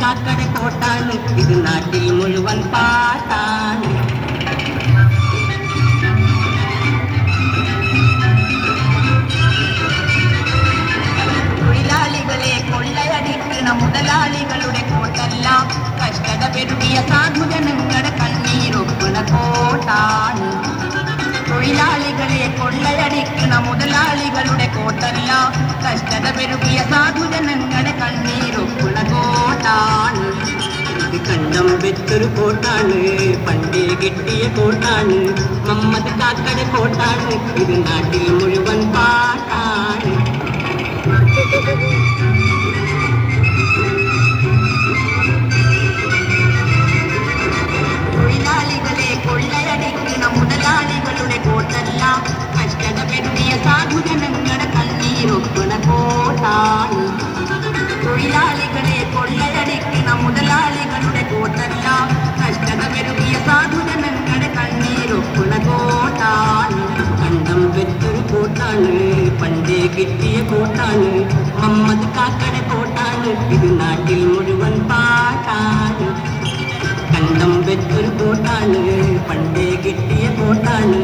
കാക്കടെ കോട്ടാണ്, ഇത് നാട്ടിൽ മുഴുവൻ പാട്ടാണ്. തൊഴിലാളികളെ കൊള്ളയടിക്കണ മുതലാളികളുടെ കോട്ടല്ല, കഷ്ടത പെരുകിയ സാധുജനങ്ങളുടെ കണ്ണീരൊപ്പുന്ന കോട്ടാണ്. തൊഴിലാളികളെ കൊള്ളയടിക്കണ മുതലാളികളുടെ കോട്ടല്ല, കഷ്ടത പെരുകിയ സാധുജനങ്ങളുടെ കണ്ണീരൊപ്പുന്ന കോട്ടാണ്. ഇത് കണ്ടം വെച്ചൊരു കോട്ടാണ്, പണ്ടേ കിട്ടിയ കോട്ടാണ്, മമ്മദ് കാക്കടെ കോട്ടാണ്, ഇത് നാട്ടിൽ മുഴുവൻ പാട്ടാണ്. തൊഴിലാളികളെ കൊള്ളയടിക്കണ മുതലാളികളുടെ കോട്ടല്ല, കഷ്ടത പെരുകിയ സാധുജനങ്ങളുടെ കണ്ണീരൊപ്പുന്ന കോട്ടാണ്. തൊഴിലാളികളെ കൊള്ളയടിക്കണ മുതലാളികളുടെ കോട്ടല്ല, കഷ്ടത പെരുകിയ സാധുജനങ്ങളുടെ കണ്ണീരൊപ്പുന്ന കോട്ടാണ്. കണ്ടം വെച്ചൊരു കോട്ടാണ്, പണ്ടേ കിട്ടിയ കോട്ടാണ്, മമ്മദ് കാക്കടെ കോട്ടാണ്, ഇത് നാട്ടിൽ മുഴുവൻ പാട്ടാണ്. കണ്ടം വെച്ചൊരു കോട്ടാണ്, പണ്ടേ കിട്ടിയ കോട്ടാണ്,